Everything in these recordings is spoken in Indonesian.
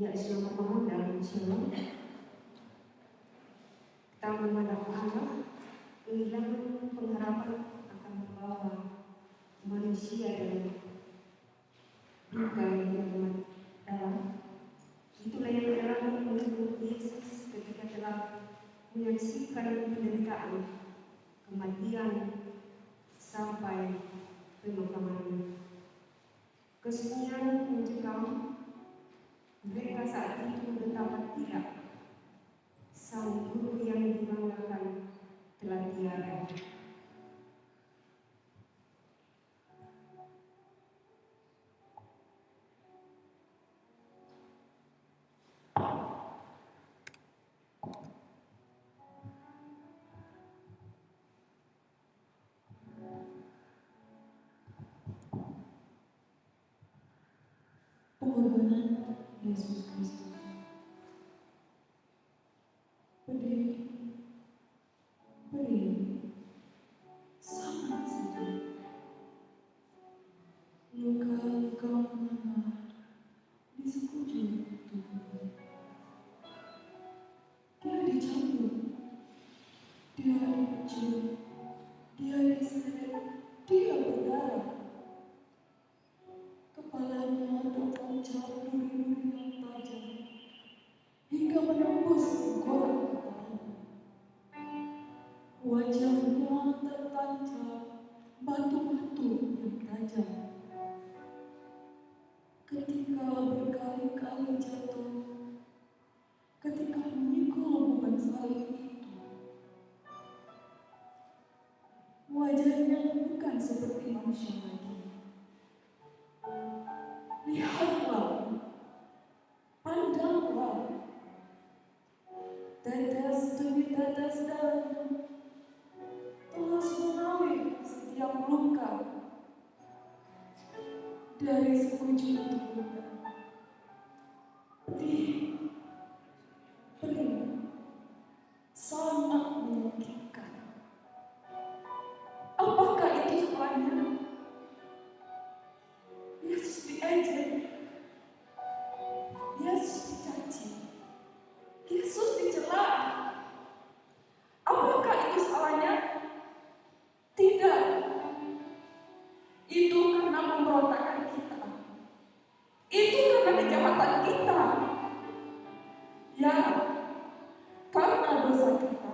Ya, selamat malam dan shalom. Kita menghadap Allah, kehilangan pengharapan akan membawa manusia dalam duka yang amat dalam. Itulah yang dialami oleh Yesus ketika telah menyaksikan penderitaan, kematian sampai pemakaman. Kesunyian mencekam. Mereka saat itu betapa tidak, sang guru yang dibanggakan telah tiada. Pengorbanan Yesus Kristus. Pedih, sangat sedih. Luka-luka menganar di sekujur tubuhnya. Dia dicambuk, dia dipecut, dia diseret, dia berdarah. Kepalanya tertancap duri-duri yang tajam hingga menembus tengkorak kepalanya. Wajahnya tertancap batu-batu yang tajam. Ketika berkali-kali jatuh, ketika memikul beban salib itu, wajahnya bukan seperti manusia lagi. Lihatlah, pandanglah, tetes demi tetes darahnya telah mengalir setiap luka dari sekujur tubuhnya. Perih, sangat menyakitkan. Apakah itu semuanya? Yesus diejek, Yesus dicaci, Yesus dicela. Apakah pemberontakan kita. Itu karena kejahatan kita. Ya, karena dosa kita.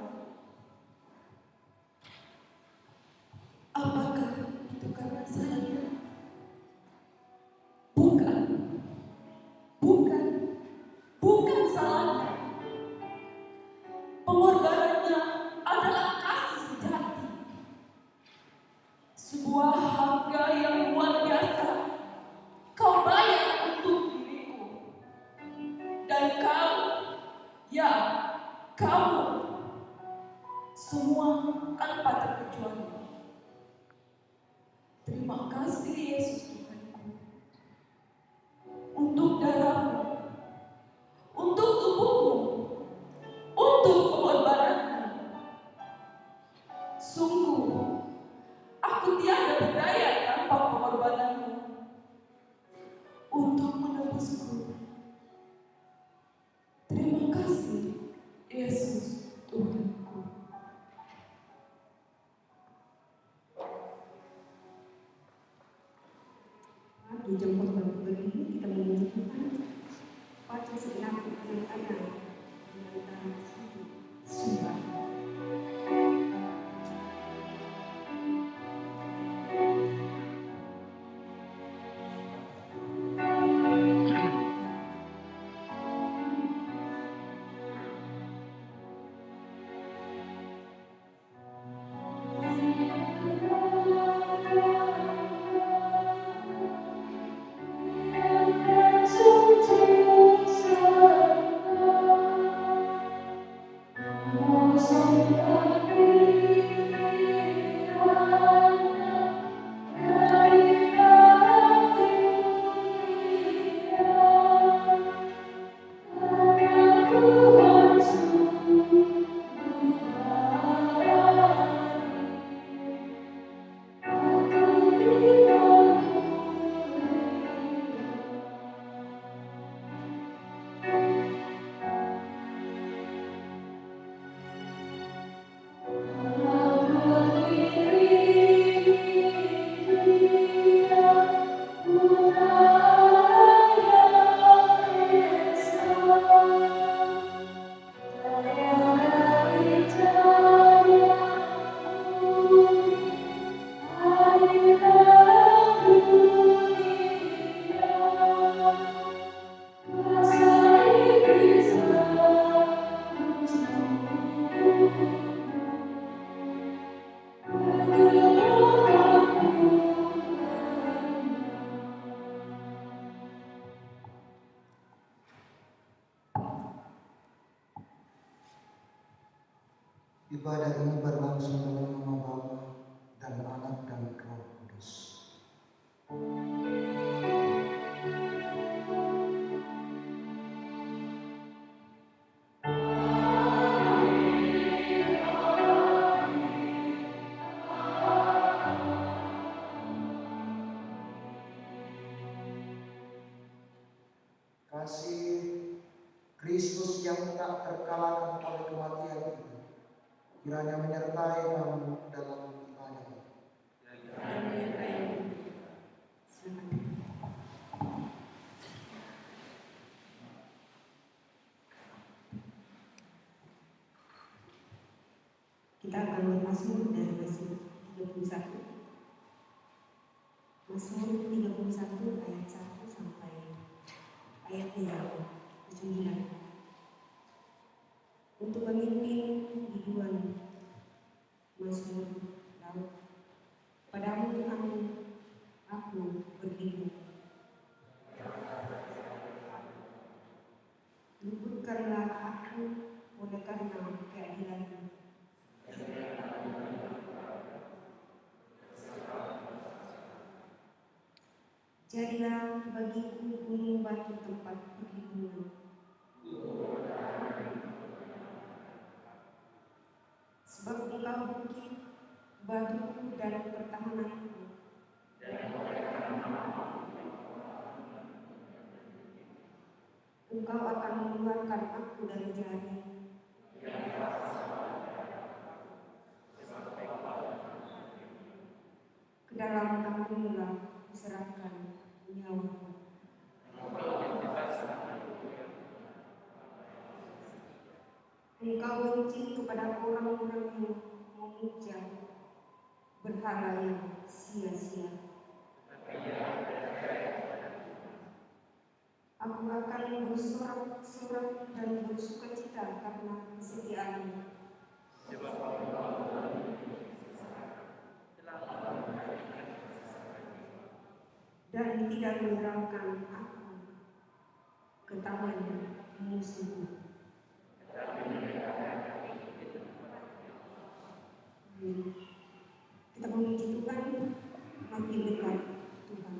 Apakah itu karena saya? Bukan. Bukan. Bukan salahnya. Pengorbanannya adalah kasih sejati. Sebuah harga yang luar biasa kau bayar untuk diriku. Dan kau, ya, kamu, semua tanpa terkecuali. Terima kasih Yesus Tuhanku. Untuk darahmu, untuk tubuhmu, untuk pengorbananmu. Sungguh, aku tiada berdaya tanpa pengorbananmu untuk menebusku. Terima kasih, Yesus Tuhanku. Di jam khotbah ini kita menunjukkan pada segenap anak-anak di antara sumpah. Ibadah ini berlangsung dalam nama Bapa dan Anak dan Roh Kudus. Kasih Kristus yang tak terkalahkan oleh kematian itu kiranya menyertai kamu dalam ibadah ini. Kita akan bermazmur dari Mazmur 31. Mazmur 31 ayat 1 sampai ayat 9. Untuk memimpin biduan Mazmur Daud. Padamu aku berlindung. Luputkanlah aku oleh karena keadilan-Mu. Jadilah bagiku gunung batu tempat perlindungan. Sebab Engkau bukit, batuku dan pertahananku. Engkau akan mengeluarkan aku dari jaring. Ke dalam tanganmu serahkan nyawaku. Engkau benci kepada orang-orang yang memuja berhala yang sia-sia. Aku akan bersorak-sorak dan bersukacita karena kesetiaanmu. Dan tidak menyerahkan aku ke tangan musuhmu. Kita memuji Tuhan, makin dekat Tuhan.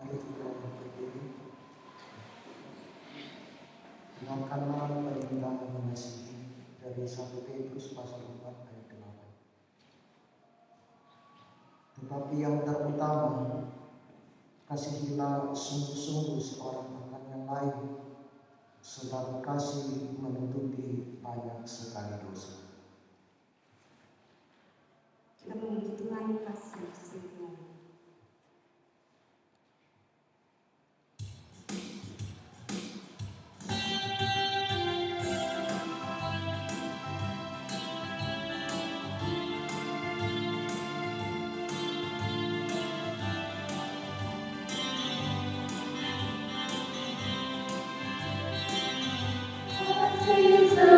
Mari kita berdiri. Dengarkanlah permintaan mengasihi dari 1 Petrus pasal 4 ayat 8. Tetapi yang terutama, kasihilah sungguh-sungguh seorang akan yang lain, sebab kasih menutupi banyak sekali dosa. Kita memuji Tuhan, kasih setia. Sukacita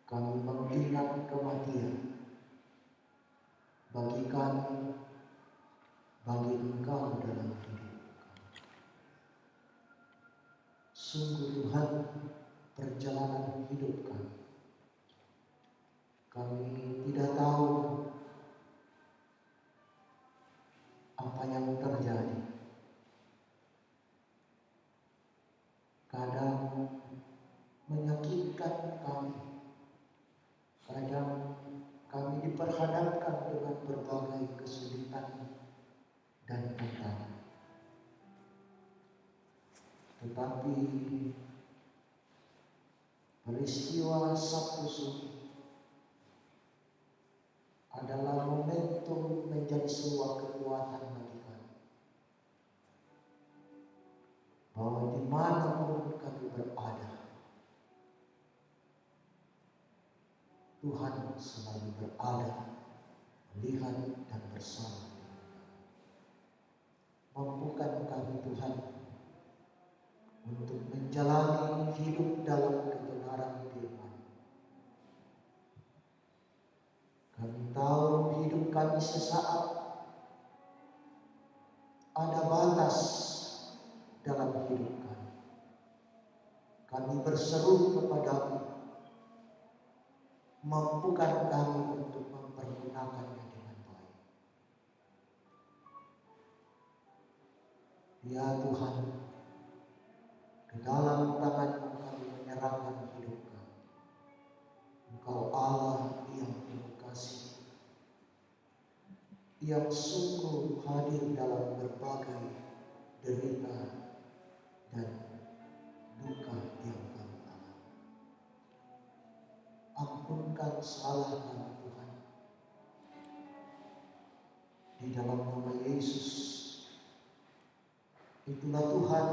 Kami mengingat kematian bagi kami, bagi Engkau dalam hidup kami. Sungguh Tuhan, perjalanan hidup kami, kami tidak tahu apa yang terjadi. Kadang menyakitkan kami, kadang kami diperhadapkan dengan berbagai kesulitan dan tantangan. Tetapi peristiwa Sabtu Sunyi adalah momentum menjadi sebuah kekuatan bagi kami, bahwa dimanapun kami berada, Tuhan selalu berada, melihat dan bersama dengan kami. Mampukan kami Tuhan untuk menjalani hidup dalam kebenaran firman. Kami tahu hidup kami sesaat, ada batas dalam hidup kami. Kami berseru kepadamu, mampukan kami untuk mempergunakannya dengan baik. Ya Tuhan, ke dalam tangan-Mu kami menyerahkan hidup kami. Engkau Allah yang penuh kasih, yang sungguh hadir dalam berbagai derita dan duka yang kami alami. Ampunkan salah kami Tuhan. Di dalam nama Yesus, itulah Tuhan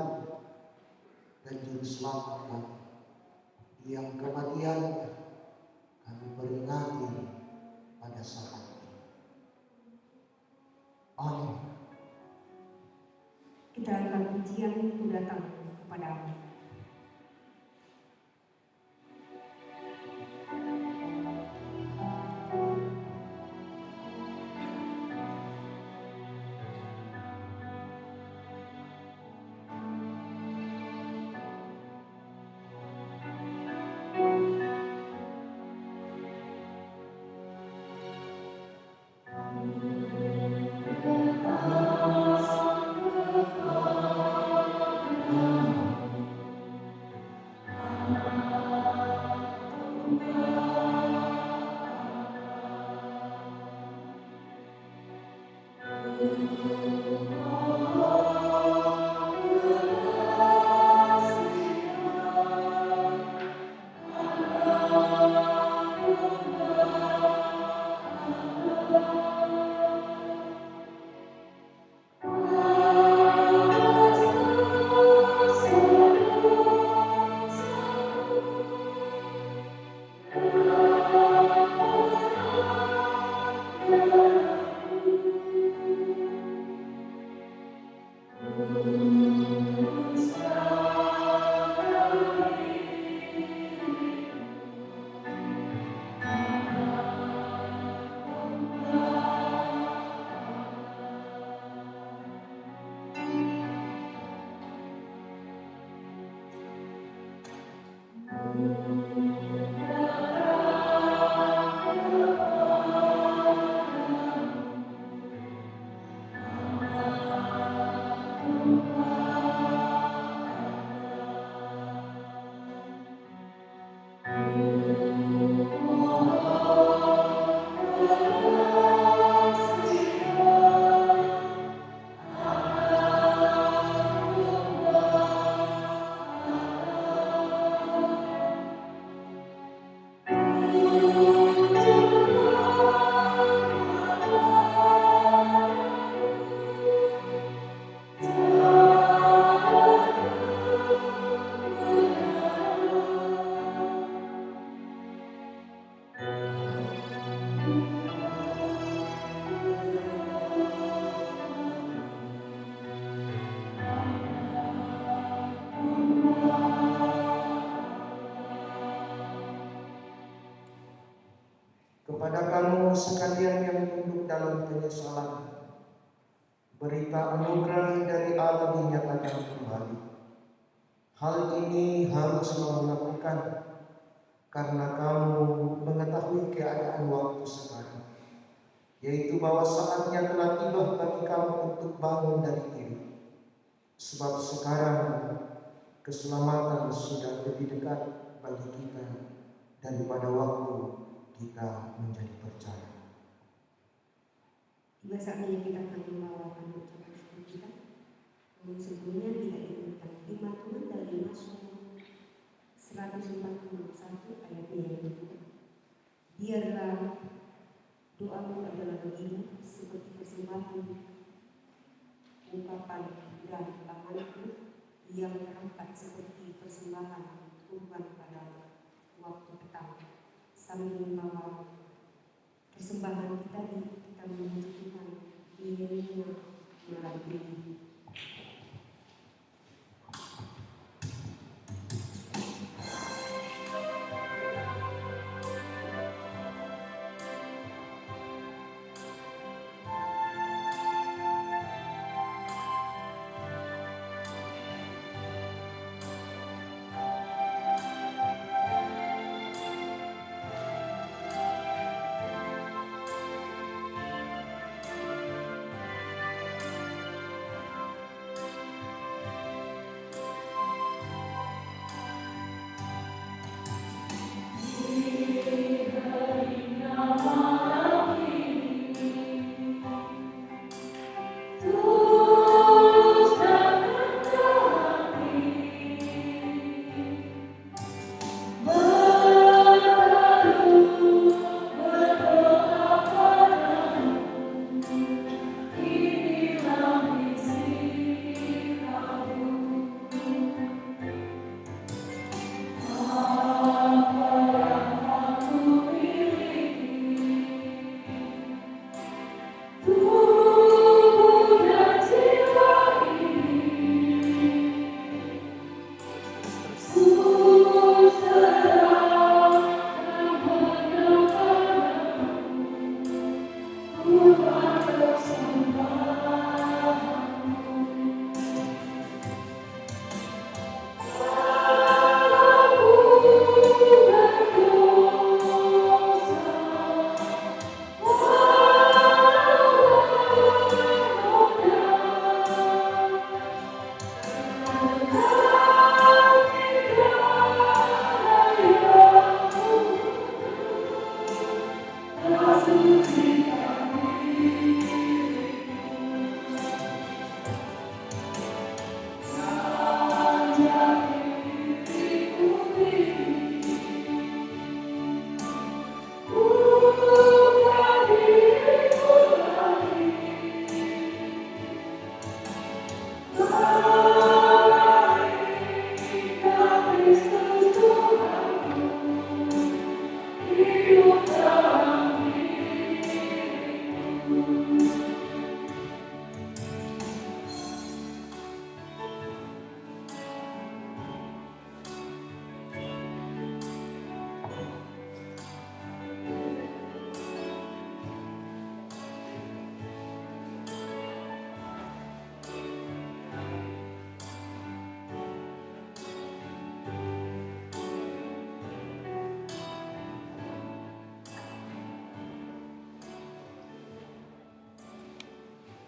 dan Juru Selamat kami, yang kematian kami peringati pada saat ini. Amin. Kita akan pujian itu datang kepadamu. Kepada kamu sekalian yang tunduk dalam penyesalan, berita anugerah dari Allah dinyatakan kembali. Hal ini harus kamu lakukan karena kamu mengetahui keadaan waktu sekarang, yaitu bahwa saatnya telah tiba bagi kamu untuk bangun dari tidur. Sebab sekarang keselamatan sudah lebih dekat bagi kita daripada waktu kita menjadi percaya. Tiba saatnya kita akan membawakan ucapan syukur kita. Namun sebelumnya kita ingatkan firman Tuhan dari Mazmur 141 ayatnya yang kedua. Biarlah doamu adalah bagimu seperti persembahan ungkapan dan tanganku yang terangkat seperti persembahan kurban pada waktu petang. Sambil membawa persembahan kita memuji Tuhan dirinya melalui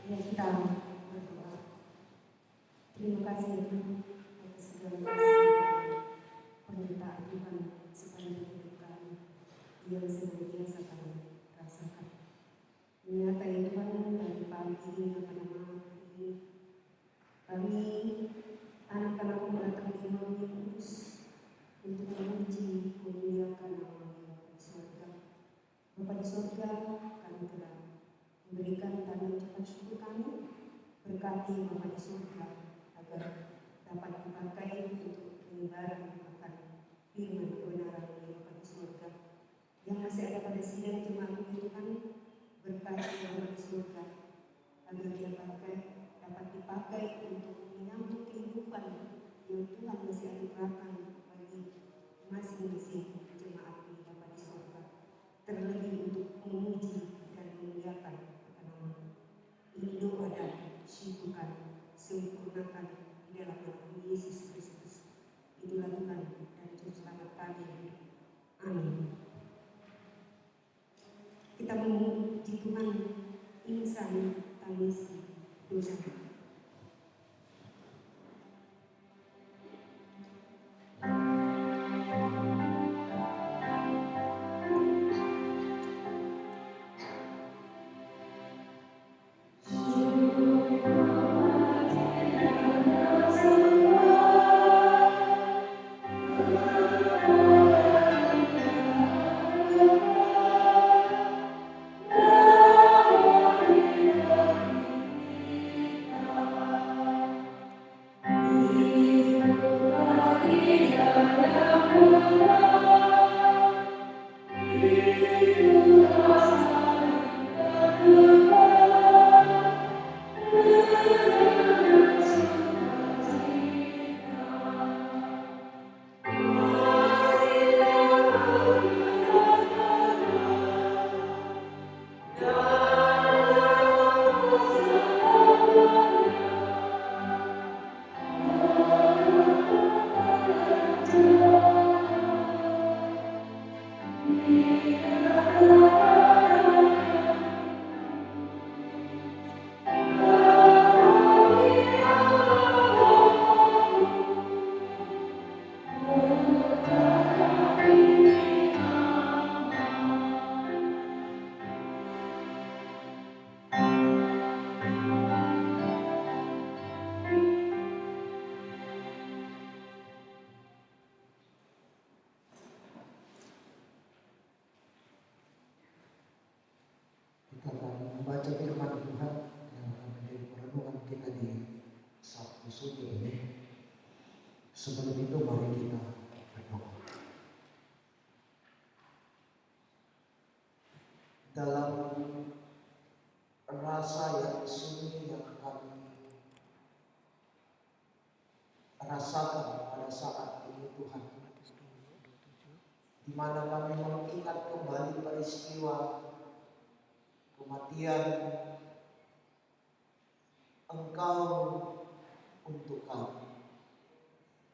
ya kita berdoa. Terima kasih Tuhan atas segala kasih dan penyertaan Tuhan sepanjang hidup kami yang senantiasa kami rasakan. Menyertai Tuhan dari pagi hingga pada malam ini, kami anak-anakmu datang di Imam Kudus untuk memuji memuliakan nama Bapa di surga. Bapa di surga, kami telah memberikan tanda ucapan syukur kami, berkati Bapa di surga agar dapat dipakai untuk penyebaran akan firman kebenaran dari Bapa di surga. Yang masih ada pada sidang jemaat Tuhan, berkati Bapa di surga agar dia dapat dipakai untuk menyambut kehidupan yang Tuhan masih anugerahkan bagi masing-masing jemaat di Bapa di surga. Terlebih untuk Puji Tuhan, sempurnakan di dalam nama Yesus Kristus. Itulah Tuhan dan Juru Selamat kami. Amin. Kita memuji Tuhan, insan tangisi dosa. Kita akan membaca firman Tuhan yang akan menjadi perenungan kita di Sabtu Suci ini. Sebelum itu mari kita berdoa. Dalam rasa yang sunyi yang kami rasakan pada saat ini Tuhan, di mana kami mengingat kembali peristiwa kematian Engkau untuk kami.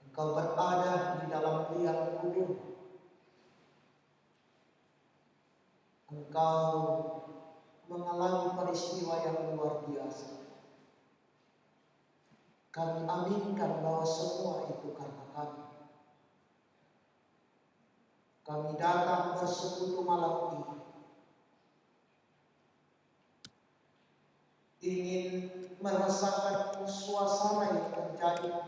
Engkau berada di dalam liang kubur. Engkau mengalami peristiwa yang luar biasa. Kami aminkan bahwa semua itu karena kami. Kami datang bersekutu malam ini, ingin merasakan suasana yang terjadi,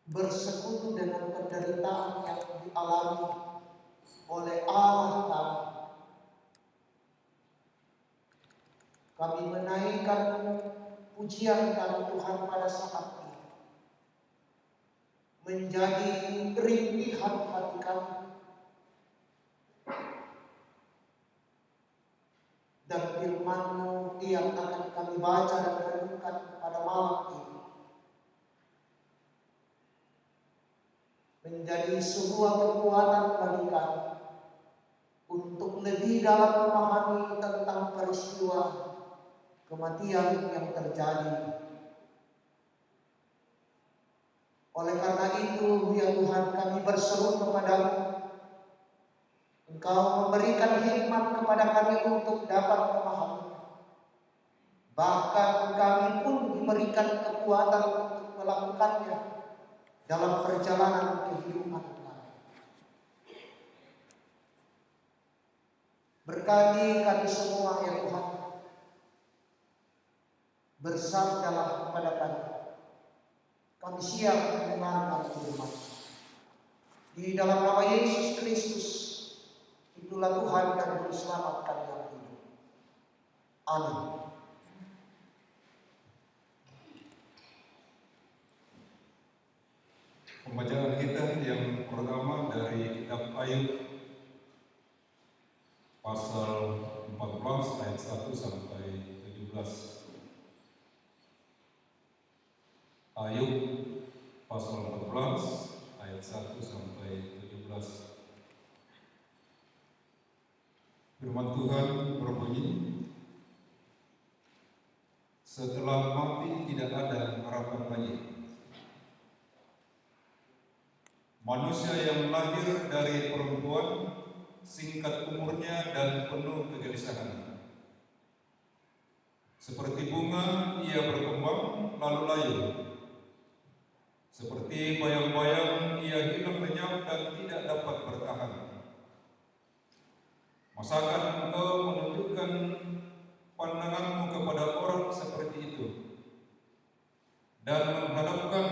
bersekutu dengan penderitaan yang dialami oleh Allah kami. Kami menaikkan pujian kami Tuhan pada saat ini, menjadi rintihan hati kami. Dan firman-Mu yang akan kami baca dan renungkan pada malam ini menjadi sebuah kekuatan bagi kami untuk lebih dalam memahami tentang peristiwa kematian yang terjadi. Oleh karena itu, ya Tuhan, kami berseru kepada-Mu. Engkau memberikan hikmat kepada kami untuk dapat memahami. Bahkan kami pun diberikan kekuatan untuk melakukannya dalam perjalanan kehidupan kami. Berkati kami semua ya Tuhan. Bersabdalah kepada kami. Kami siap mendengarkan firman. Di dalam nama Yesus Kristus, itulah Tuhan dan Juru Selamat kami yang hidup. Amin. Pembacaan kita yang pertama dari kitab Ayub pasal 14 ayat 1 sampai 17. Ayub pasal 14 ayat 1 sampai 17. Firman Tuhan berbunyi, setelah mati tidak ada harapan lagi. Manusia yang lahir dari perempuan singkat umurnya dan penuh kegelisahan. Seperti bunga ia berkembang lalu layu. Seperti bayang-bayang ia hilang lenyap dan tidak dapat bertahan. Masakan engkau menunjukkan pandanganmu kepada orang seperti itu dan menghadapkan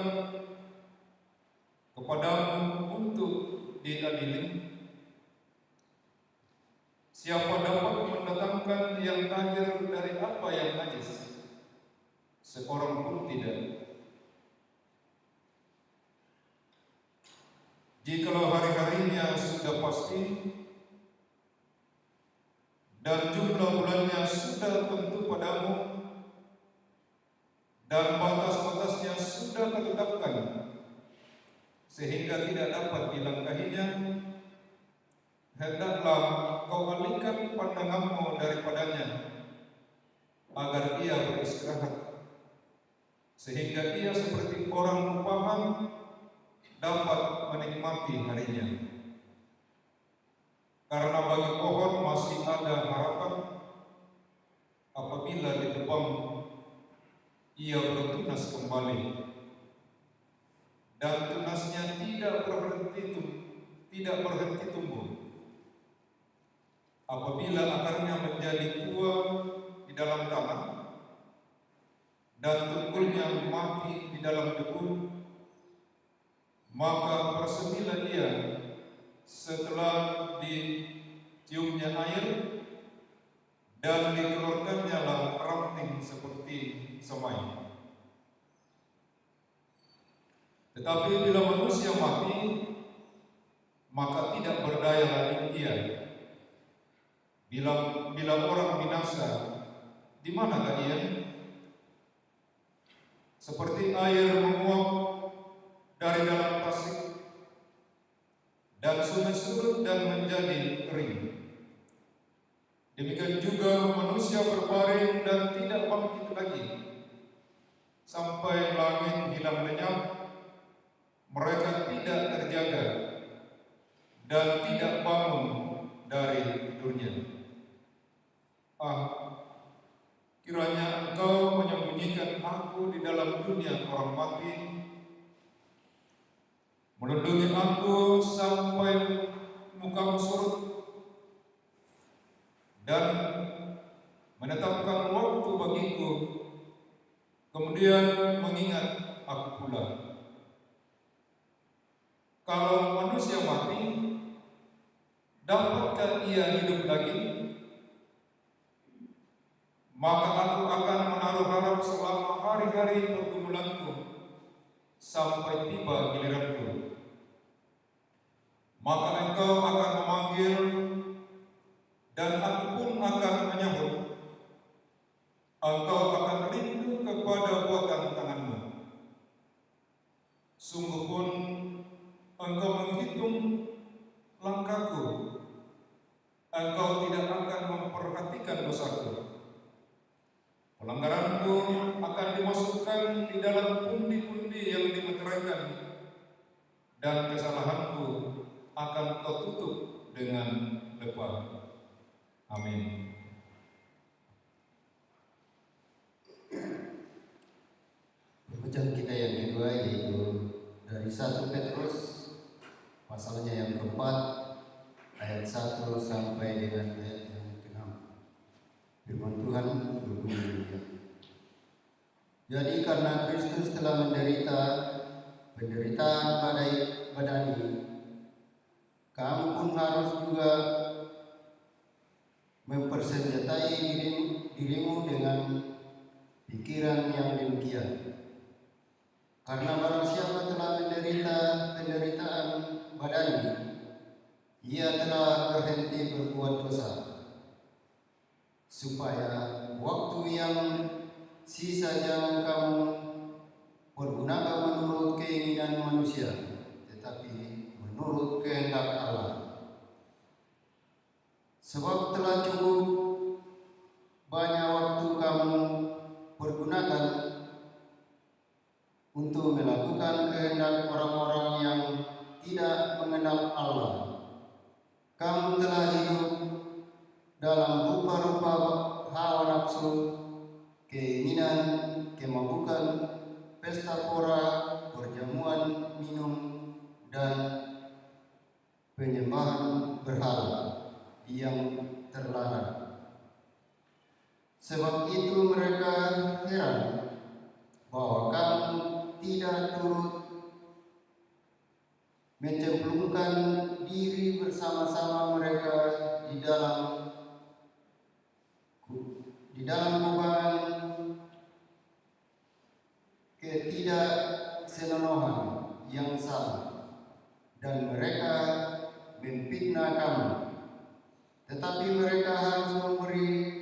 kepadamu untuk diadili? Siapa dapat mendatangkan yang lahir dari apa yang najis? Seorang pun tidak. Jikalau hari-harinya sudah pasti dan jumlah bulannya sudah tentu padamu dan batas-batasnya sudah ditetapkan sehingga tidak dapat dilangkahinya, hendaklah kau alihkan pandanganmu daripadanya agar ia beristirahat, sehingga ia seperti orang upahan dapat menikmati harinya. Karena bagi pohon masih ada harapan, apabila ditebang ia bertunas kembali, dan tunasnya tidak berhenti tumbuh. Apabila akarnya menjadi tua di dalam tanah dan tunggulnya mati di dalam debu, maka bersemilah ia setelah ditiupnya air dan dikeluarkannya lah ranting seperti semai. Tetapi bila manusia mati, maka tidak berdaya lagi ia. Bila orang binasa, di manakah ia? Seperti air menguap dari dalam tasik dan sungai surut dan menjadi kering. Demikian juga manusia berbaring dan tidak bangkit lagi sampai langit hilang lenyap. Mereka tidak terjaga dan tidak bangun dari tidurnya. Kiranya engkau menyembunyikan aku di dalam dunia orang mati, melindungi aku sampai mukamu surut, dan menetapkan waktu bagiku, kemudian mengingat aku pula. Kalau manusia mati, dapatkah ia hidup lagi? Maka aku akan menaruh harap selama hari-hari pergumulanku sampai tiba giliranku. Maka engkau akan memanggil dan aku pun akan menyahut. Engkau akan rindu kepada buatan tanganmu. Sungguh pun engkau menghitung langkahku. Engkau tidak akan memperhatikan dosaku. Pelanggaranku akan dimasukkan di dalam pundi-pundi yang dimeteraikan, dan kesalahanku akan kau tutup dengan lebah. Amin. Bacaan kita yang kedua yaitu dari 1 Petrus pasalnya yang keempat ayat 1 sampai dengan ayat yang ke-6. Firman Tuhan berbunyi demikian. Jadi karena Kristus telah menderita penderitaan badani, kamu pun harus juga mempersenjatai dirimu dengan pikiran yang demikian. Karena barang siapa telah menderita penderitaan badani, ia telah berhenti berbuat dosa, supaya waktu yang sisa jangan kamu pergunakan menurut keinginan manusia, tetapi menurut kehendak Allah. Sebab telah cukup banyak waktu kamu pergunakan kehendak Allah. Kamu telah hidup dalam rupa-rupa hawa nafsu, keinginan, kemabukan, pesta pora, perjamuan minum, dan penyembahan berhala yang terlarang. Sebab itu mereka heran bahwa kamu tidak turut mencemplungkan diri bersama-sama mereka di dalam kubangan ketidaksenonohan yang sama, dan mereka memfitnah kamu. Tetapi mereka harus memberi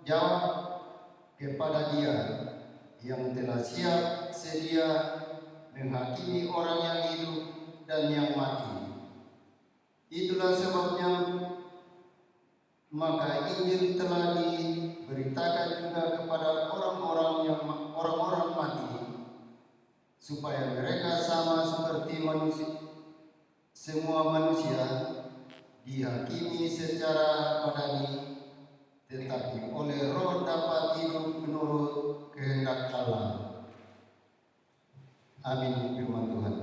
jawab kepada Dia yang telah siap sedia menghakimi orang yang hidup dan yang mati. Itulah sebabnya maka Injil telah diberitakan juga kepada orang-orang mati, supaya mereka sama seperti semua manusia dihakimi secara badani, tetapi oleh Roh dapat hidup menurut kehendak Allah. Amin. Firman Tuhan.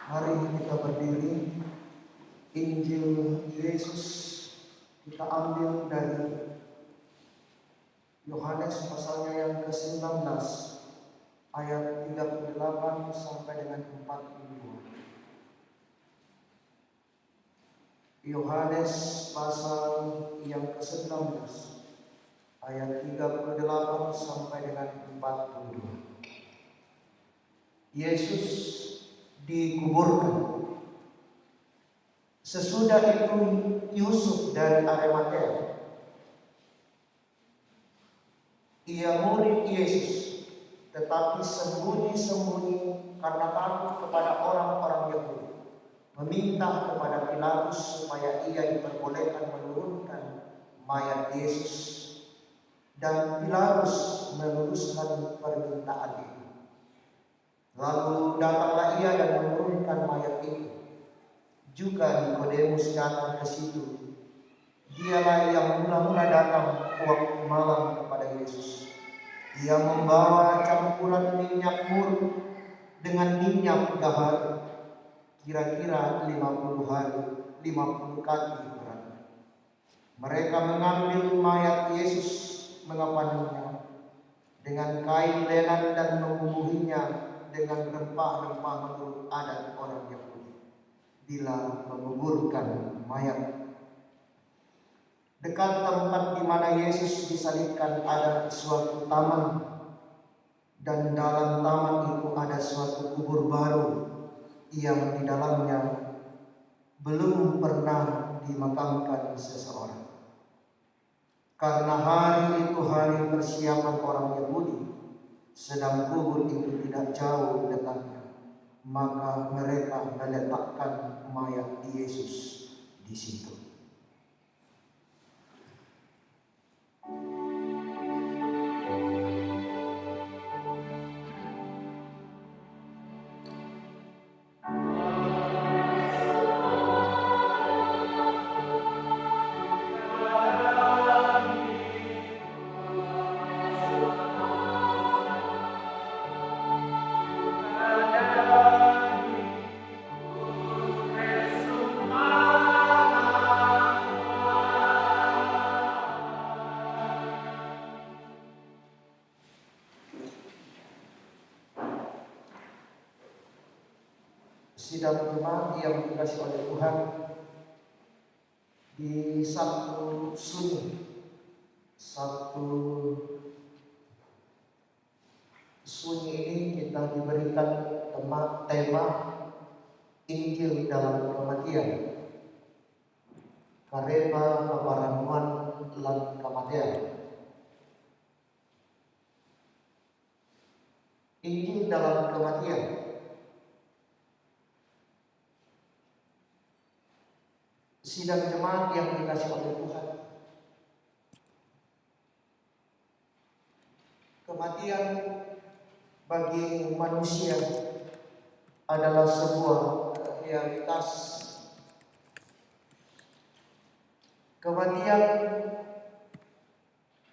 Mari kita berdiri. Injil Yesus kita ambil dari Yohanes pasalnya yang ke-19 ayat 38 sampai dengan 42. Yohanes pasal yang ke-19 ayat 38 sampai dengan 42. Yesus dikuburkan. Sesudah itu Yusuf dari Arimatea, ia murid Yesus, tetapi sembunyi-sembunyi karena takut kepada orang-orang Yahudi, meminta kepada Pilatus supaya ia diperbolehkan menurunkan mayat Yesus. Dan Pilatus meneruskan permintaan itu. Lalu datanglah ia dan menurunkan mayat itu. Juga Nikodemus datang ke situ. Dialah yang mula-mula datang waktu malam kepada Yesus. Ia membawa campuran minyak mur dengan minyak gahar, kira-kira 50 kali ukuran. Mereka mengambil mayat Yesus, mengapannya dengan kain lenan dan membubuhinya dengan rempah-rempah menurut adat orang Yahudi bila menguburkan mayat. Dekat tempat di mana Yesus disalibkan ada suatu taman, dan dalam taman itu ada suatu kubur baru yang di dalamnya belum pernah dimakamkan seseorang. Karena hari itu hari persiapan orang Yahudi, sedang kubur itu tidak jauh dekatnya, maka mereka meletakkan mayat Yesus di situ. Amen. Sidang jemaat yang dikasih oleh Tuhan, di Sabtu Sunyi ini kita diberikan tema Injil dalam kematian, karena keparanuan lan kematian. Injil dalam kematian. Sidang jemaat yang dikasih oleh Tuhan, kematian bagi manusia adalah sebuah realitas. Kematian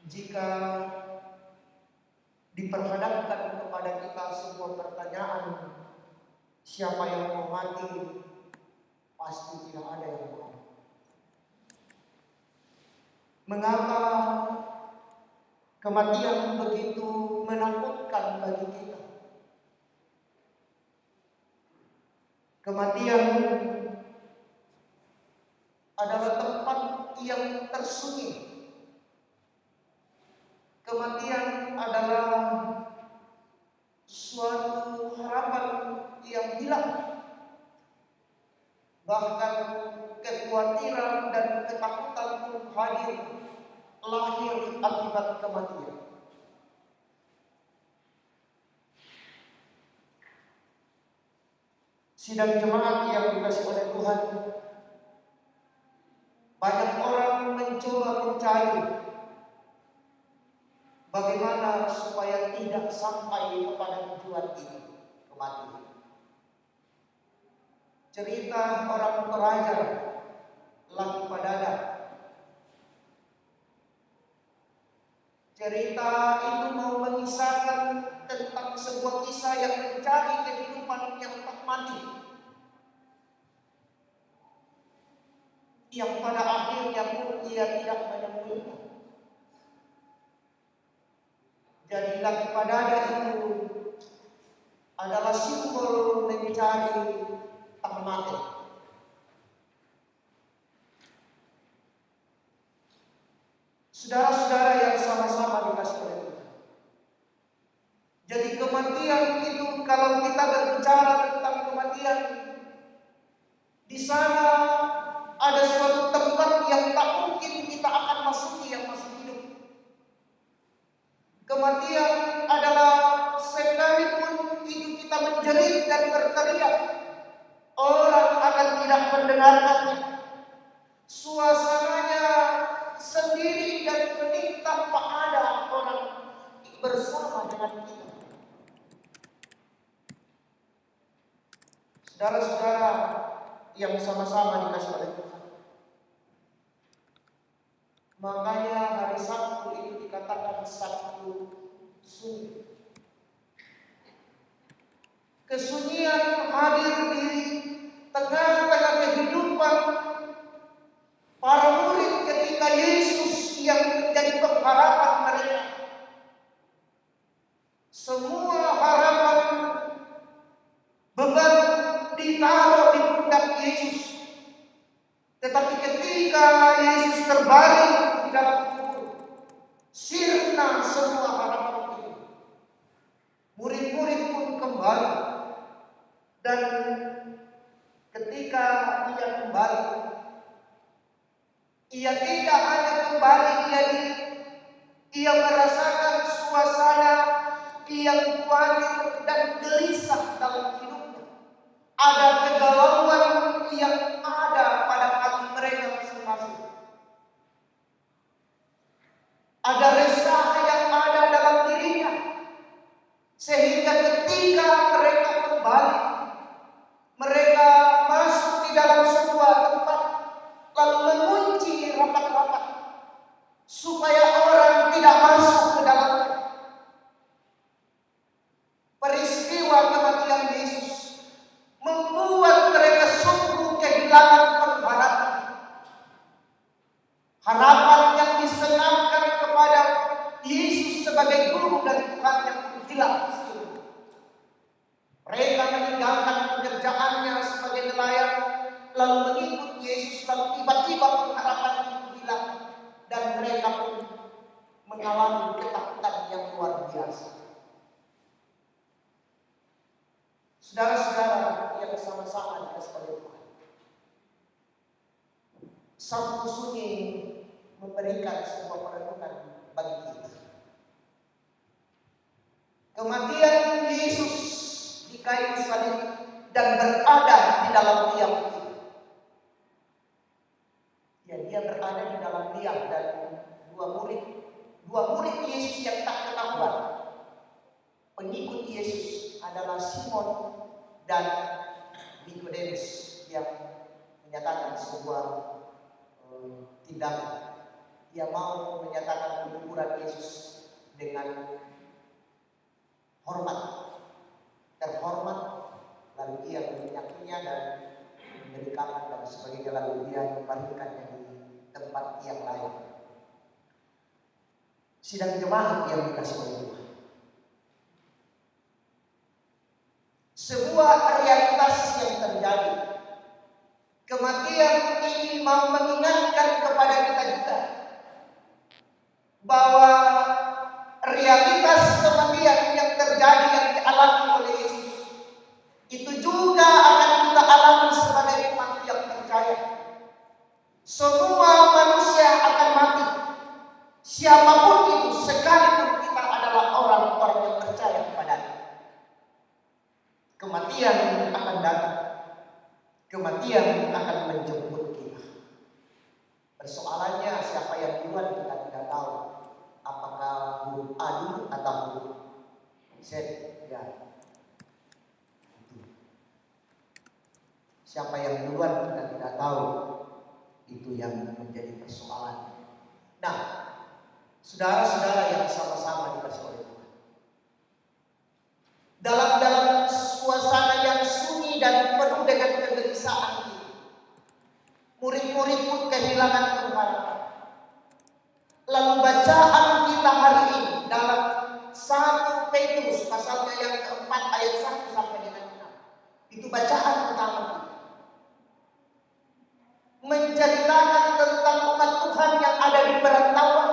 jika diperhadapkan kepada kita sebuah pertanyaan, siapa yang mau mati? Pasti tidak ada yang mau. Mengapa kematian begitu menakutkan bagi kita? Kematian adalah tempat yang tersunyi. Kematian adalah suatu harapan yang hilang. Bahkan kekhawatiran dan ketakutan pun hadir, lahir akibat kematian. Sidang jemaat yang dikasih oleh Tuhan, banyak orang mencoba mencari bagaimana supaya tidak sampai kepada tujuan ini, kematian. Cerita orang peraja lagi padada. Cerita itu mau mengisahkan tentang sebuah kisah yang mencari kehidupan yang tak mati, yang pada akhirnya pun ia tidak menemuinya. Jadi lagi padada itu adalah simbol mencari tak mati. Saudara-saudara yang sama-sama dikasih oleh Tuhan. Jadi kematian itu, kalau kita berbicara tentang kematian, di sana ada suatu tempat yang tak mungkin kita akan masuki yang masih hidup. Kematian adalah sekalipun itu kita menjerit dan berteriak, orang akan tidak mendengarkannya. Suasananya sendiri dan hening tanpa ada orang bersama dengan kita. Saudara-saudara yang sama-sama dikasih oleh Tuhan, makanya hari Sabtu itu dikatakan Sabtu sunyi. Kesunyian hadir di tengah-tengah kehidupan para murid ketika Yesus yang menjadi pengharapan mereka. Semua harapan, beban ditaruh di pundak Yesus. Tetapi ketika Yesus terbaring di dalam kubur, sirna semua harapan itu. Murid-murid pun kembali. Dan ketika ia kembali, ia tidak hanya kembali, ia merasakan suasana yang khawatir dan gelisah dalam hidupnya. Ada kegalauan yang ada pada hati mereka masing-masing. Ada resah yang ada dalam dirinya. Sehingga ketika mereka kembali, mereka masuk di dalam sebuah tempat, lalu mengunci rapat-rapat supaya orang tidak masuk ke dalamnya. Peristiwa kematian Yesus membuat mereka sungguh kehilangan pengharapan. Harapan yang disenangkan kepada Yesus sebagai guru dan Tuhan yang hilang. Mereka meninggalkan pekerjaannya lalu mengikut Yesus, lalu tiba-tiba pengharapan itu hilang dan mereka pun mengalami ketakutan yang luar biasa. Saudara-saudara yang bersama-sama dikasih oleh Tuhan, Sabtu Sunyi memberikan sebuah perenungan bagi kita. Kematian Yesus di kayu salib dan berada di dalam liang kita. Ya, dia berada di dalam liang dan dua murid Yesus yang tak ketahuan. Pengikut Yesus adalah Simon dan Nikodemus yang menyatakan sebuah tindakan. Dia mau menyatakan penguburan Yesus dengan hormat, terhormat, lalu dia menyakinya dan memberikan dan sebagainya, lalu dia membalikkannya di tempat yang lain. Sidang jemaat yang dikasih oleh Tuhan, sebuah realitas yang terjadi. Kematian ini mau mengingatkan kepada kita juga bahwa realitas kematian yang terjadi, yang dialami oleh Yesus, itu juga akan kita alami sebagai umat yang percaya. Semua manusia akan mati, siapapun itu, sekalipun kita adalah orang-orang yang percaya kepadanya. Kematian akan datang, kematian akan menjemput kita. Persoalannya siapa yang duluan kita tidak tahu. Apakah huruf A dulu atau huruf Z? Ya. Siapa yang duluan kita tidak tahu. Itu yang menjadi persoalan. Nah, saudara-saudara yang sama-sama dikasih oleh Tuhan, dalam suasana yang sunyi dan penuh dengan kegelisahan ini, murid-murid pun kehilangan pengharapan. Lalu bacaan kita hari ini dalam 1 Petrus pasalnya yang keempat ayat 1 sampai dengan 6. Itu bacaan pertama kita. Menceritakan tentang umat Tuhan yang ada di perantauan,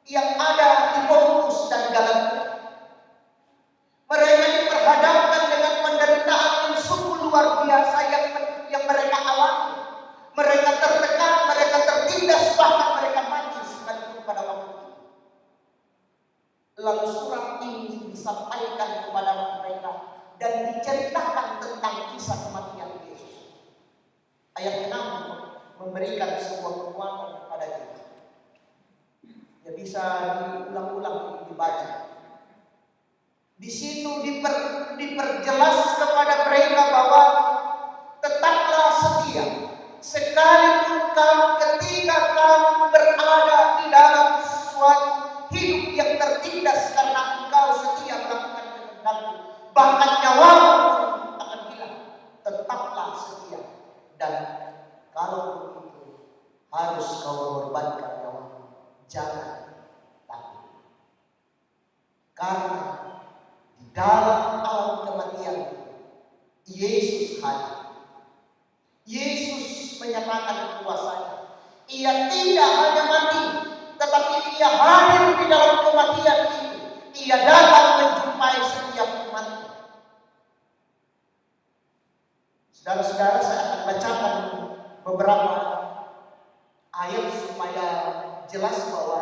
yang ada di Pontus dan Galatia. Mereka diperhadapkan dengan penderitaan yang sungguh luar biasa yang mereka alami. Mereka tertekan, mereka tertindas, bahkan mereka mati sekalipun pada waktu itu. Lalu surat ini disampaikan kepada mereka dan diceritakan tentang kisah kematian Yesus. Ayat 6 memberikan sebuah penguatan kepada kita. Ya, bisa diulang-ulang dibaca. Di situ diperjelas kepada mereka bahwa tetaplah setia, sekalipun kamu ketika kamu berada di dalam suatu hidup yang tertindas karena engkau setia melakukan kehendakmu, bahkan nyawamu akan hilang. Tetaplah setia, dan kalau begitu harus kau mengorbankan nyawamu. Jangan takut, karena di dalam alam kematian Yesus hadir. Yesus menyatakan kuasanya. Ia tidak hanya mati, tetapi ia hadir di dalam kematian itu. Ia datang menjumpai setiap umatnya. Saudara-saudara, saya akan bacakan beberapa ayat supaya jelas bahwa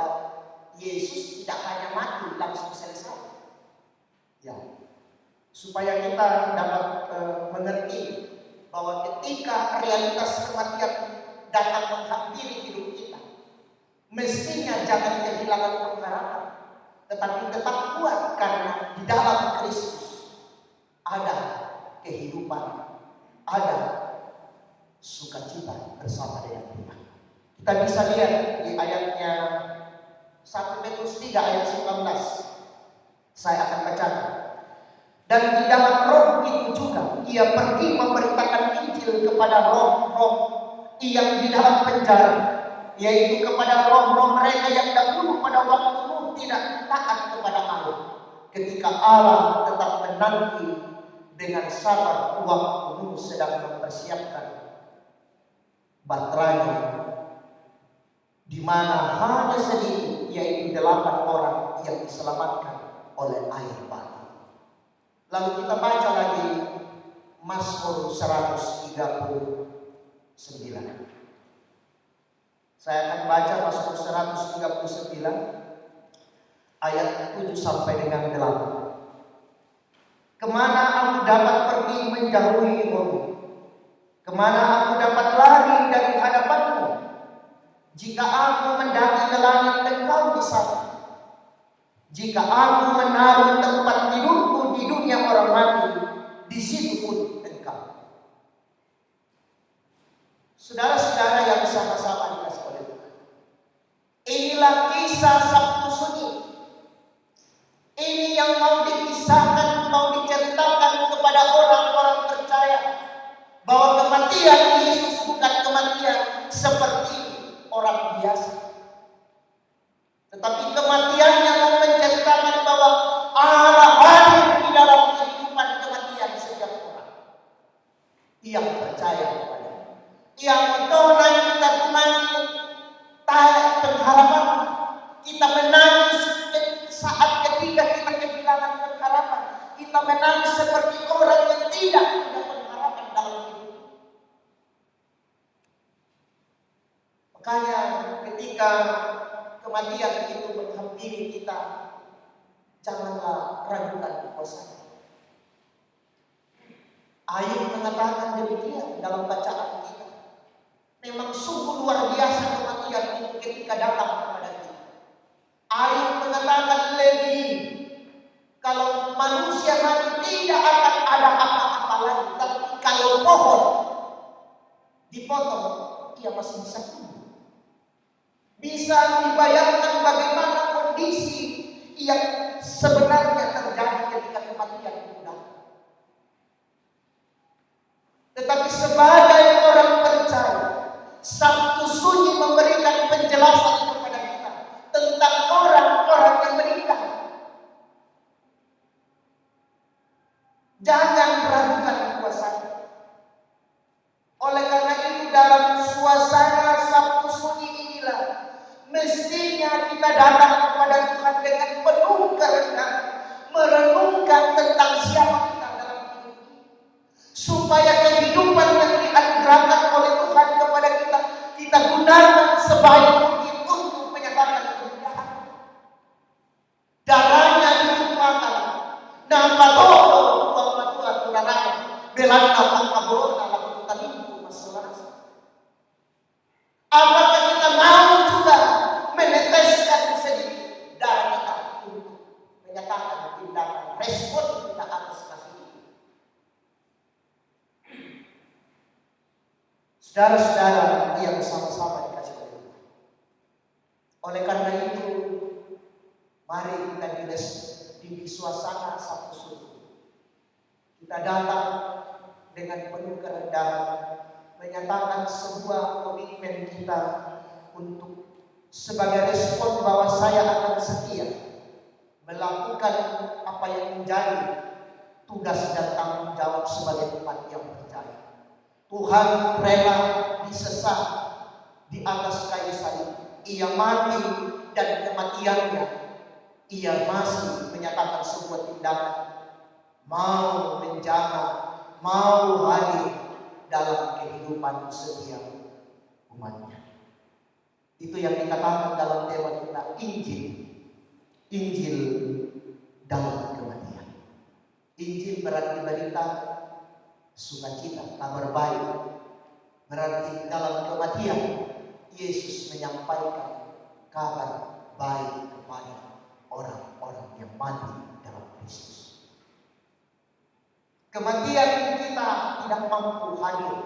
Yesus tidak hanya mati langsung selesai. Ya, supaya kita dapat mengerti bahwa ketika realitas kematian datang menghampiri hidup kita, mestinya jangan kehilangan pengharapan, tetapi tetap kuat karena di dalam Kristus ada kehidupan, ada sukacita bersama dengan kita. Kita bisa lihat di ayatnya 1 Petrus 3 ayat 19. Saya akan bacakan. Dan di dalam roh itu juga ia pergi memberitakan Injil kepada roh-roh yang di dalam penjara, yaitu kepada roh-roh mereka yang dahulu pada waktu Nuh tidak taat kepada Allah, ketika Allah tetap menanti dengan sabar waktu Nuh sedang mempersiapkan baterainya, di mana hanya sedikit, yaitu 8 orang yang diselamatkan oleh air batu. Lalu kita baca lagi Mazmur 139. Saya akan baca Mazmur 139 ayat 7 sampai dengan 8. Kemana aku dapat pergi menjauhi-Mu? Kemana aku dapat lari dari hadapan-Mu? Jika aku mendaki ke langit, Engkau di sana. Jika aku menaruh tempat tidurku di dunia orang mati, di situ pun Engkau. Saudara-saudara yang sama-sama dikasih oleh Tuhan, inilah kisah Sabtu Sunyi. Ini yang mau dikisahkan, mau diceritakan kepada orang-orang percaya bahwa kematian Yesus bukan kematian seperti orang biasa, tetapi kematiannya mau menceritakan bahwa Allah hadir di dalam kehidupan kematian setiap orang yang percaya kepada-Nya, yang menolak kita menangis pengharapan. Kita menangis saat ketika kita kehilangan pengharapan. Kita menangis seperti orang yang tidak punya pengharapan dalam hidup. Makanya ketika kematian itu menghampiri kita, janganlah ragukan kuasa. Ayub mengatakan demikian dalam bacaan kita. Memang sungguh luar biasa kematian itu ketika datang kepada kita. Ayub mengatakan lebih, kalau manusia mati tidak akan ada apa-apa lagi, tapi kalau pohon dipotong, ia masih bisa tumbuh. Bisa dibayangkan bagaimana kondisi yang sebenarnya terjadi ketika kematian itu datang. Tetapi sebagai orang percaya, Sabtu Sunyi memberikan penjelasan kepada kita tentang orang-orang yang meninggal. Jangan ragukan kuasanya. Oleh karena itu dalam suasana Sabtu Sunyi inilah mestinya kita datang kepada Tuhan dengan penuh kerendahan, merenungkan tentang siapa kita dalam hidup ini, supaya kehidupan yang dianugerahkan oleh Tuhan kepada kita gunakan sebaik mungkin untuk menyatakan kemuliaan. Darahnya ditumpahkan, nama Tuhan Tuhan Tuhan belanda pangkaborona lalu kita limpu masalah. Apakah kita mau juga meneteskan sedikit darah kita untuk menyatakan tindakan respon kita atas kasih ini? Saudara-saudara yang sama-sama dikasih oleh Tuhan. Oleh karena itu, mari kita di suasana Sabtu Sunyi. Kita datang dengan penuh kerendahan, menyatakan sebuah komitmen kita untuk sebagai respon bahwa saya akan setia melakukan apa yang menjadi tugas dan tanggung jawab sebagai umat yang percaya. Tuhan rela disesat di atas kayu salib. Ia mati dan kematiannya ia masih menyatakan sebuah tindakan mau menjaga, mau hadir dalam kehidupan setiap umatnya. Itu yang dikatakan dalam tema kita, Injil dalam kematian. Injil berarti berita sukacita, kabar baik. Berarti dalam kematian Yesus menyampaikan kabar baik kepada orang-orang yang mati dalam Kristus. Kematian kita tidak mampu hadir,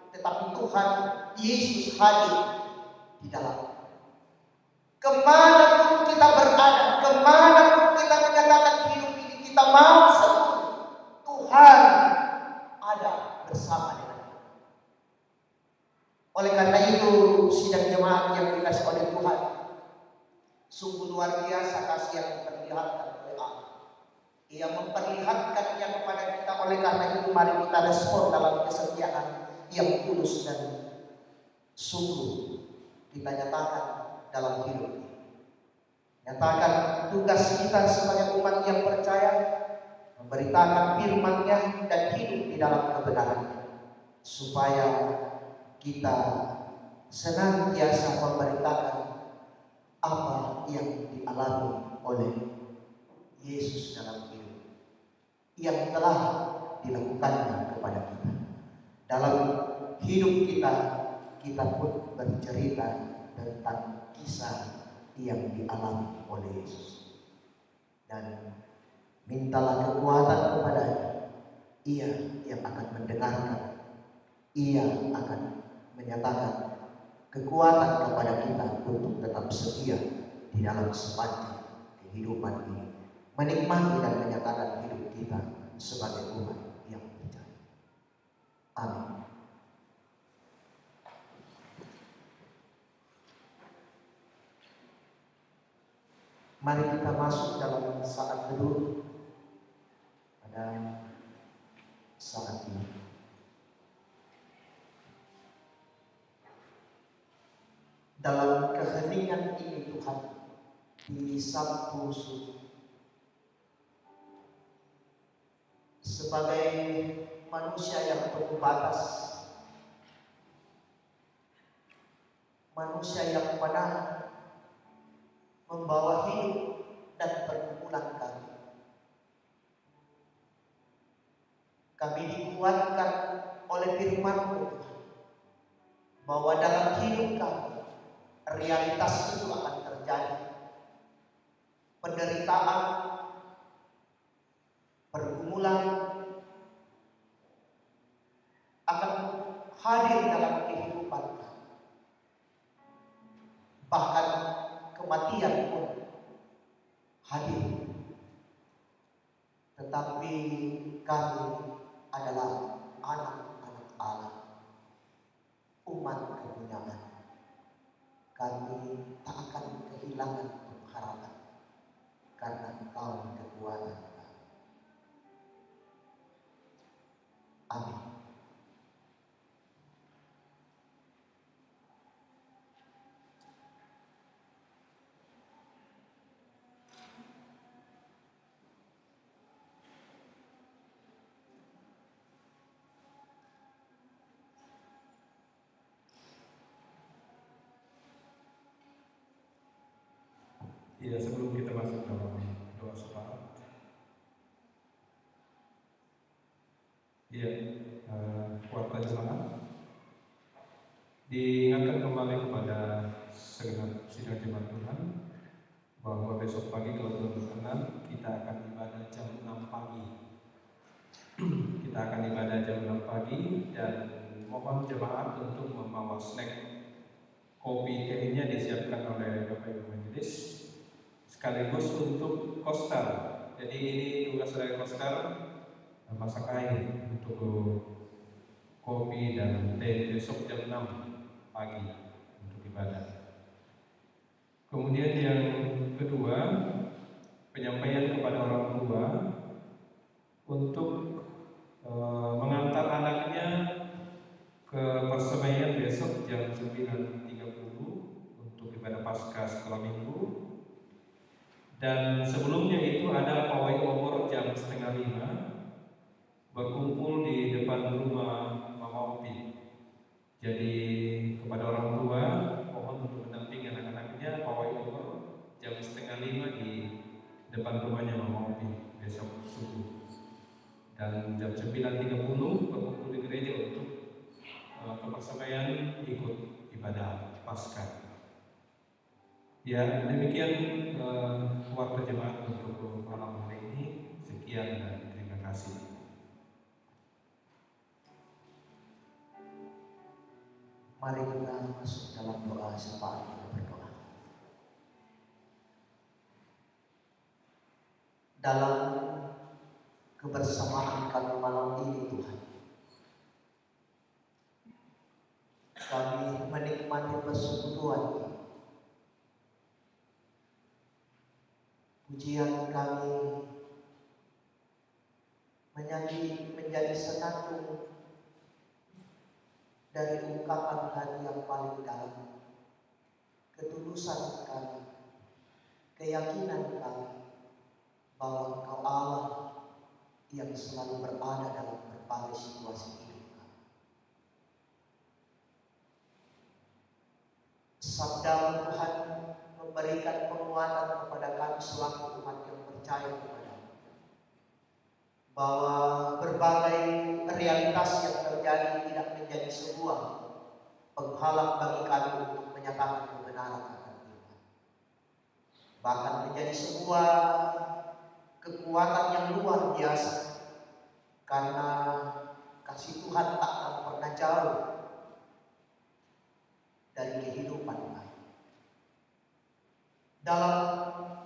tetapi Tuhan Yesus hadir di dalam. Kemanapun kita berada, kemanapun kita menyatakan hidup ini, kita mau sembuh, Tuhan ada bersama dengan kita. Oleh karena itu, sidang jemaat yang dikasih oleh Tuhan, sungguh luar biasa kasih yang diperlihatkan oleh Allah. Ia memperlihatkannya kepada kita. Oleh karena itu mari kita respon dalam kesetiaan yang tulus dan sungguh kita nyatakan dalam hidup ini. Nyatakan tugas kita sebagai umat yang percaya, memberitakan firman-Nya dan hidup di dalam kebenaran-Nya, supaya kita senantiasa memberitakan apa yang dialami oleh Yesus dalam hidup, yang telah dilakukannya kepada kita. Dalam hidup kita, kita pun bercerita tentang kisah yang dialami oleh Yesus. Dan mintalah kekuatan kepadanya. Ia yang akan mendengarkan. Ia akan menyatakan kekuatan kepada kita untuk tetap setia di dalam sepanjang kehidupan ini, menikmati dan menyatakan hidup kita sebagai umat yang percaya. Amin. Mari kita masuk dalam saat teduh pada saat ini. Dalam keheningan ini Tuhan, di Sabtu Suci, sebagai manusia yang penuh batas, manusia yang pernah membawa hidup dan pergumulan kami dikuatkan oleh firman-Mu Tuhan, bahwa dalam hidup kami realitas itu akan terjadi. Penderitaan, pergumulan akan hadir dalam kehidupan kami. Bahkan kematian pun hadir. Tetapi kami adalah anak-anak Allah, umat kepunyaan. Kami tak akan kehilangan pengharapan karena Engkau kekuatan kami. Amin. Ya, sebelum kita masuk dalam doa syafaat, warta jemaat diingatkan kembali kepada segenap sidang jemaat Tuhan bahwa besok pagi kalau Tuhan berkenan kita akan ibadah jam 6 pagi. Kita akan ibadah jam 6 pagi dan mohon jemaat untuk membawa snack. Kopi tehnya disiapkan oleh Bapak Ibu Majelis, sekaligus untuk kostar. Jadi ini tugas dari kostar, masak air untuk kopi dan teh besok jam 6 pagi untuk ibadah. Kemudian yang kedua, penyampaian kepada orang tua untuk mengantar anaknya ke persemaian besok jam 9.30 untuk ibadah Paskah sekolah minggu. Dan sebelumnya itu ada pawai obor jam 4:30 berkumpul di depan rumah Mama Opi. Jadi kepada orang tua mohon untuk mendampingi anak-anaknya pawai obor jam 4:30 di depan rumahnya Mama Opi besok subuh. Dan jam 9.30 berkumpul di gereja untuk kepersemaian ikut ibadah Paskah. Ya, demikian waktu jemaat untuk malam hari ini. Sekian dan terima kasih. Mari kita masuk dalam doa syafaat. Kita berdoa. Dalam kebersamaan kami malam ini Tuhan, kami menikmati persekutuan ini. Pujian kami menjadi satu dari ungkapan hati yang paling dalam, ketulusan kami, keyakinan kami bahwa Engkau Allah yang selalu berada dalam berbagai situasi hidup kami. Sabda Tuhan memberikan penguatan kepada kami selaku umat yang percaya kepada-Mu, bahwa berbagai realitas yang terjadi tidak menjadi sebuah penghalang bagi kami untuk menyatakan kebenaran akan Tuhan, bahkan menjadi sebuah kekuatan yang luar biasa, karena kasih Tuhan tak akan pernah jauh dari kehidupan kami. Dalam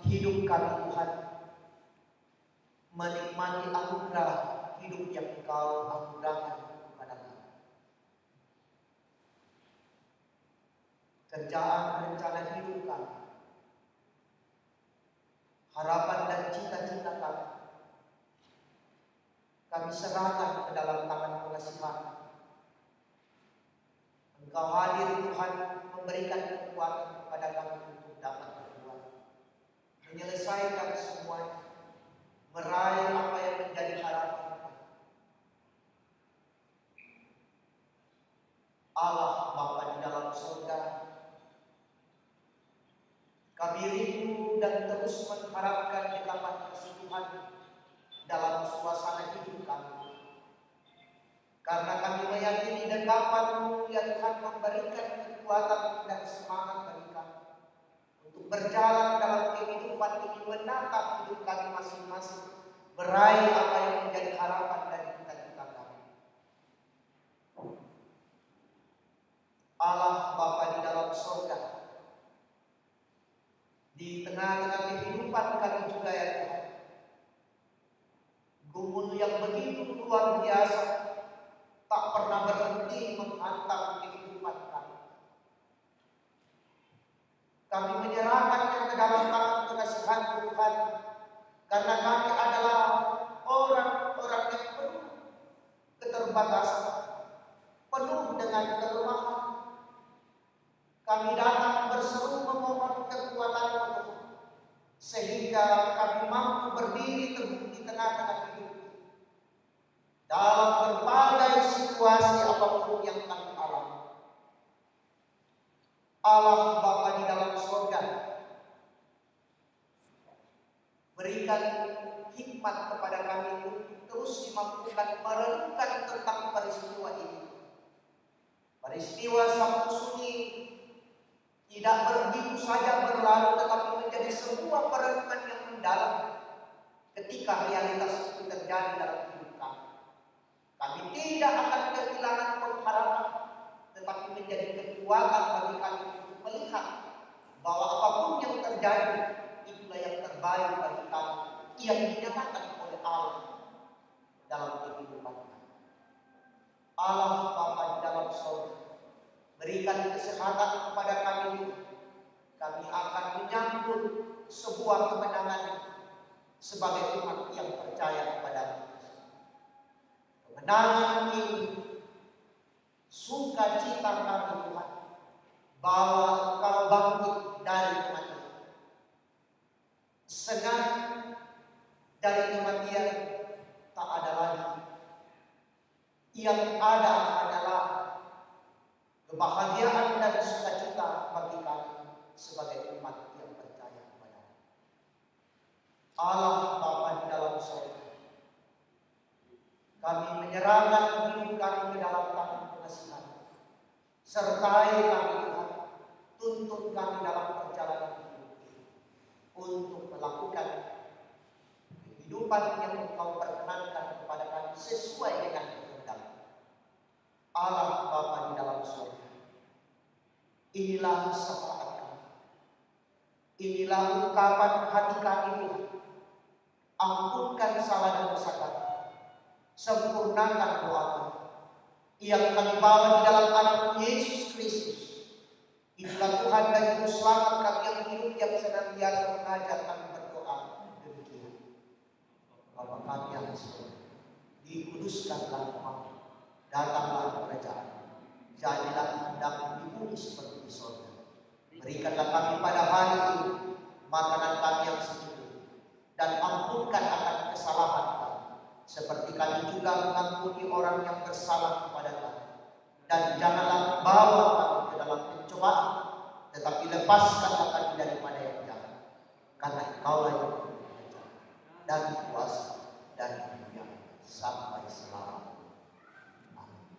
hidup kami Tuhan, menikmati anugerah hidup yang Engkau anugerahkan kepada kami. Kerjaan rencana hidup kami, harapan dan cita-cita kami serahkan ke dalam tangan pengasihan. Engkau hadir Tuhan, memberikan kekuatan kepada kami untuk dapat berbuat, menyelesaikan semuanya, meraih apa yang menjadi harapan kami. Allah Bapa di dalam surga, kami rindu dan terus mengharapkan dekapan kasih Tuhan dalam suasana hidup kami, karena kami meyakini dekapan-Mu yang Tuhan memberikan kekuatan dan semangat bagi kami untuk berjalan dalam kehidupan ini, menatap hidup kami masing-masing, meraih apa yang menjadi harapan dari cita-cita kami. Allah Bapa di dalam surga, di tengah-tengah kehidupan kami juga ya Tuhan, gumul yang begitu luar biasa tak pernah berhenti menghantam kehidupan kami. Kami menyerahkannya ke dalam tangan pengasihan Tuhan, karena kami adalah orang-orang yang penuh keterbatasan, penuh dengan kelemahan. Kami datang berseru memohon kekuatan-Mu, sehingga kami mampu berdiri teguh di tengah-tengah hidup dalam berbagai situasi apapun yang kami alami. Allah Bapa di dalam surga, berikan hikmat kepada kami untuk terus dimampukan merenungkan tentang peristiwa ini. Peristiwa Sabtu Sunyi tidak begitu saja berlalu, tetapi menjadi sebuah perenungan yang mendalam ketika realitas itu terjadi dalam hidup kami. Kami tidak akan kehilangan pengharapan, tetapi menjadi kekuatan bagi kami untuk melihat bahwa apapun yang terjadi, itulah yang terbaik bagi kami, yang dinyatakan oleh Allah dalam kehidupan kami. Allah Bapa di dalam surga, berikan kesehatan kepada kami. Kami akan menyambut sebuah kemenangan sebagai umat yang percaya kepada-Mu. Kemenangan ini sukacita kami Tuhan, bahwa Engkau bangkit dari kematian. Senang dari kematian tak ada lagi. Yang ada adalah kebahagiaan dan sukacita bagi kami sebagai umat yang percaya kepada-Mu. Allah Bapa di dalam surga, kami menyerahkan hidup kami ke dalam tangan pengasihan. Sertai kami Tuhan, tuntun kami dalam perjalanan hidup ini untuk melakukan kehidupan yang Engkau perkenankan kepada kami sesuai dengan kehendak-Mu. Allah Bapa di dalam surga, inilah syafaat kami, inilah ungkapan hati kami Tuhan. Ampunkan salah dan dosa kami, sempurnakan doa kami yang kami bawa di dalam anak Yesus Kristus. Itulah Tuhan dan Juru Selamat kami yang hidup, yang senantiasa mengajar kami berdoa demikian. Bapa kami yang di surga, Dikuduskanlah namamu, datanglah kerajaan, jadilah kehendakmu di bumi seperti di sorga. Berikanlah kami pada hari ini makanan kami yang secukupnya, dan ampunkan akan kesalahan kami, seperti kami juga mengampuni orang yang bersalah kepada kami. Dan janganlah bawa kami ke dalam pencobaan, tetapi lepaskanlah kami daripada yang jahat. Karena Engkaulah yang mempunyai kerajaan dan kuasa dan kemuliaan sampai selama. Amin.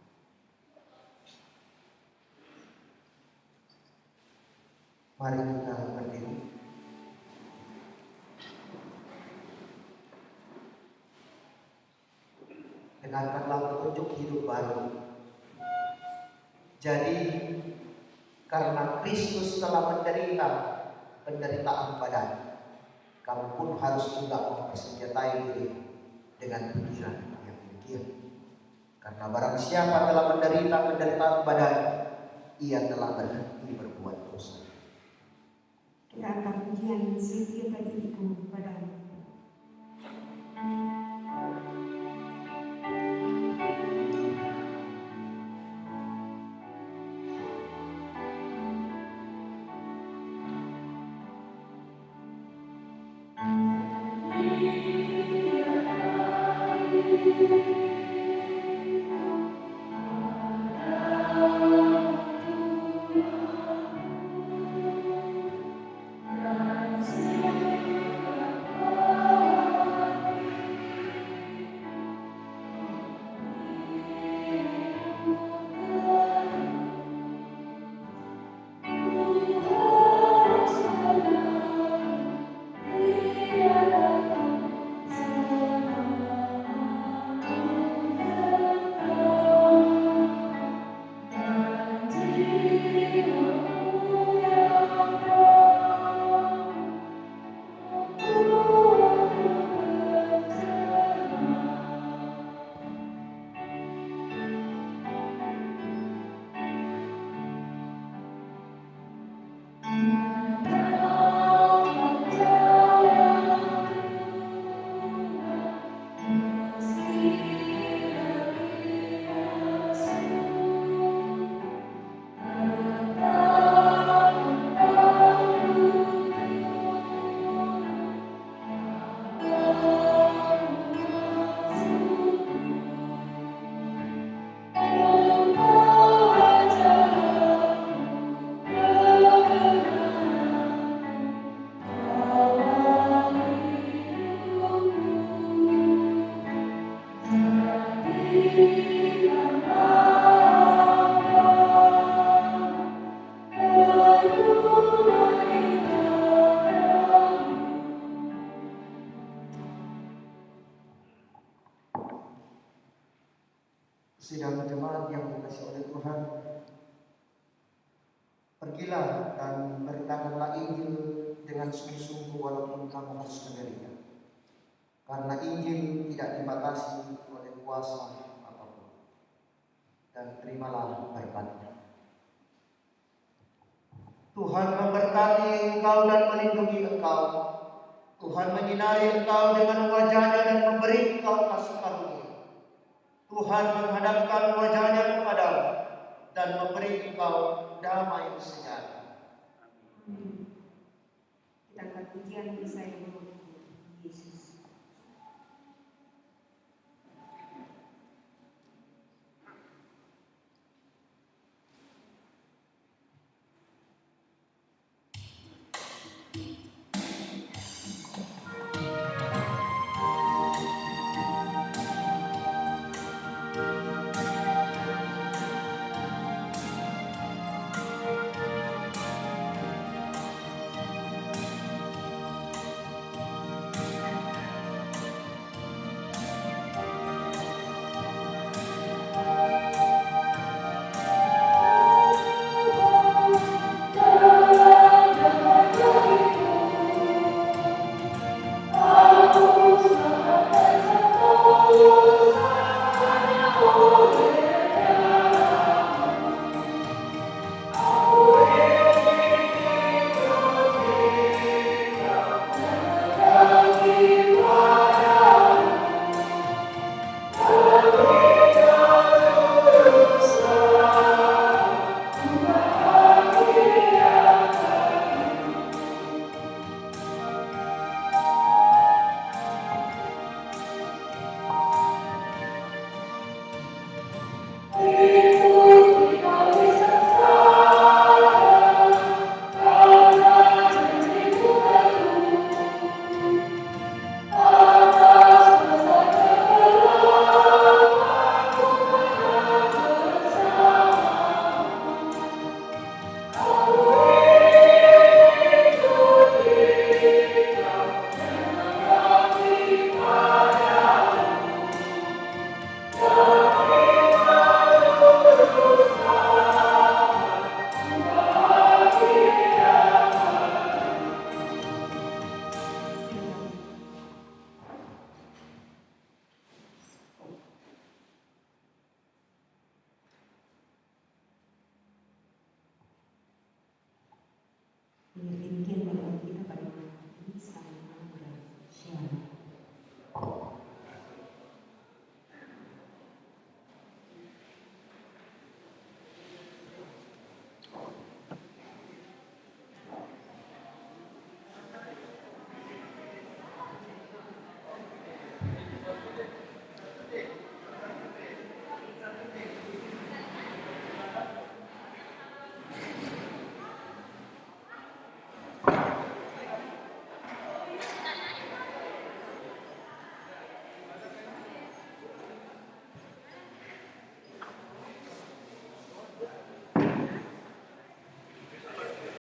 Mari kita berdiri. Dengarkanlah petunjuk hidup baru. Jadi, karena Kristus telah menderita penderitaan badan, kamu pun harus juga mempersenjatai diri dengan pikiran yang demikian. Karena barang siapa telah menderita penderitaan badan, ia telah berhenti berbuat dosa. Kita akan pujian setiap diriku padamu. Sidang jemaat yang dikasihi oleh Tuhan, pergilah dan beritakanlah Injil dengan sungguh-sungguh walaupun kamu harus menderita. Karena Injil tidak dibatasi oleh kuasa apapun. Dan terimalah berkatnya. Tuhan memberkati engkau dan melindungi engkau. Tuhan menyinari engkau dengan wajah-Nya dan memberi engkau kasih karunia. Tuhan menghadapkan wajah-Nya kepadamu dan memberi engkau damai sejahtera. Kita akan pujian Yesus.